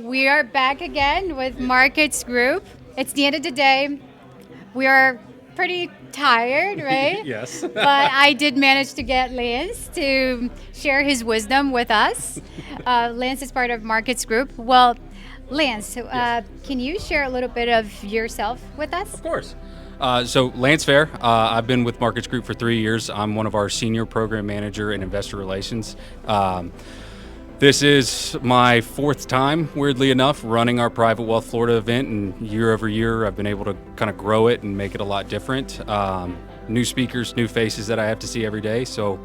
We are back again with Markets Group. It's the end of the day. We are pretty tired, right? Yes. But I did manage to get Lance to share his wisdom with us. Lance is part of Markets Group. Well, Lance, Yes. can you share a little bit of yourself with us? Of course. So Lance Fair, I've been with Markets Group for 3 years. I'm one of our senior program manager in investor relations. This is my fourth time, weirdly enough, running our Private Wealth Florida event, and year over year, I've been able to kind of grow it and make it a lot different. New speakers, new faces that I have to see every day. So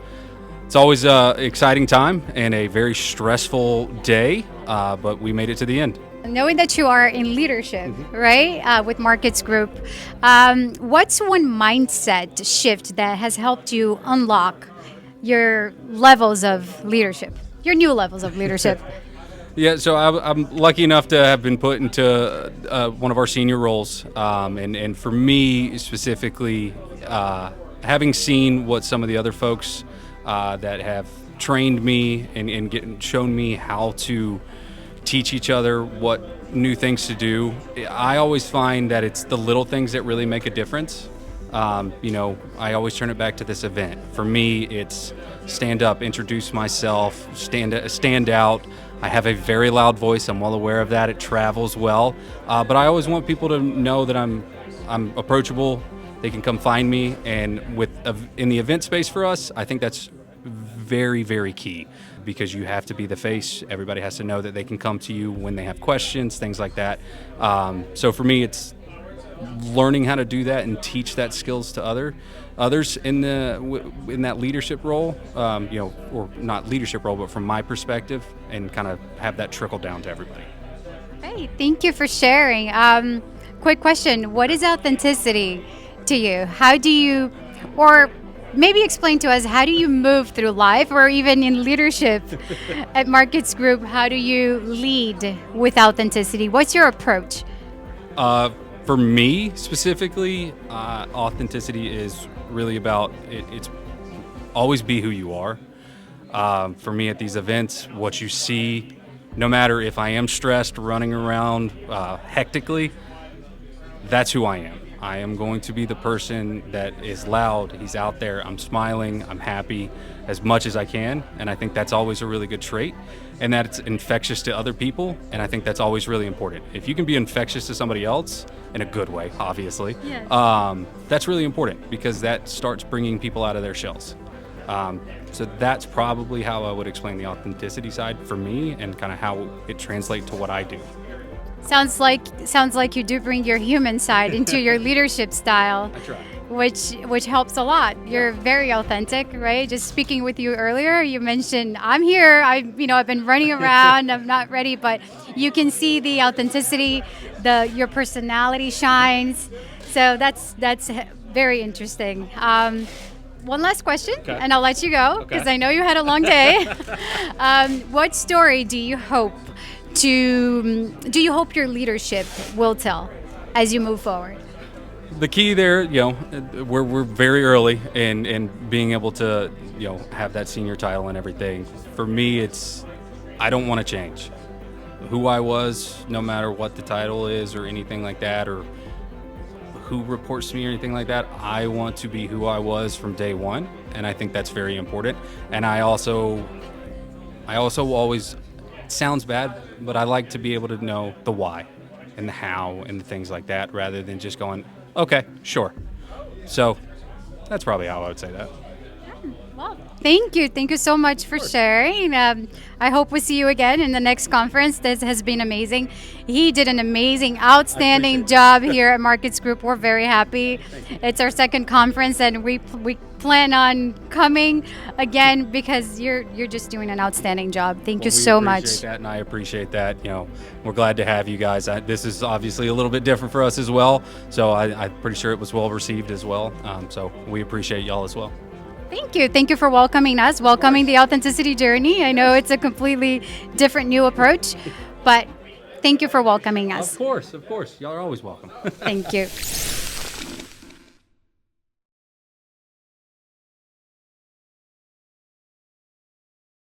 it's always an exciting time and a very stressful day, but we made it to the end. Knowing that you are in leadership, right, with Markets Group, what's one mindset shift that has helped you unlock your levels of leadership, your new levels of leadership? Yeah, so I'm lucky enough to have been put into one of our senior roles, and for me specifically, having seen what some of the other folks that have trained me and shown me how to teach each other what new things to do, I always find that it's the little things that really make a difference. I always turn it back to this event. For me, it's stand up, introduce myself, stand out. I have a very loud voice. I'm well aware of that. It travels well, but I always want people to know that I'm approachable. They can come find me, and in the event space for us, I think that's very, very key, because you have to be the face. Everybody has to know that they can come to you when they have questions, things like that. So for me, it's learning how to do that and teach that skills to others in that leadership role, or not leadership role, but from my perspective, and kind of have that trickle down to everybody. Hey, thank you for sharing. Quick question: what is authenticity to you? How do you, or maybe explain to us, how do you move through life, or even in leadership at Markets Group? How do you lead with authenticity? What's your approach? For me specifically, authenticity is really about it's always be who you are. For me at these events, what you see, no matter if I am stressed, running around hectically, that's who I am. I am going to be the person that is loud. He's out there. I'm smiling. I'm happy as much as I can. And I think that's always a really good trait. And that it's infectious to other people. And I think that's always really important. If you can be infectious to somebody else, in a good way, obviously, Yes. that's really important, because that starts bringing people out of their shells. So that's probably how I would explain the authenticity side for me, and kind of how it translates to what I do. Sounds like you do bring your human side into your leadership style, I try. which helps a lot. You're very authentic, right? Just speaking with you earlier, you mentioned, I'm here. I've been running around. I'm not ready, but you can see the authenticity. Your personality shines. So that's very interesting. One last question, Okay. and I'll let you go, because Okay. I know you had a long day. What story do you hope your leadership will tell as you move forward? The key there, we're very early in being able to, have that senior title and everything. For me, I don't want to change who I was, no matter what the title is or anything like that, or who reports to me or anything like that. I want to be who I was from day one, and I think that's very important. And I also always, it sounds bad, but I like to be able to know the why and the how and the things like that, rather than just going, okay, sure. So that's probably how I would say that. Well, thank you. Thank you so much for sharing. I hope we see you again in the next conference. This has been amazing. He did an amazing, outstanding job here at Markets Group. We're very happy. It's our second conference, and we plan on coming again, because you're just doing an outstanding job. Thank you so much. We appreciate that, and I appreciate that. We're glad to have you guys. This is obviously a little bit different for us as well, so I'm pretty sure it was well received as well. So we appreciate y'all as well. Thank you. Thank you for welcoming us, welcoming the authenticity journey. I know it's a completely different new approach, but thank you for welcoming us. Of course. Y'all are always welcome. Thank you.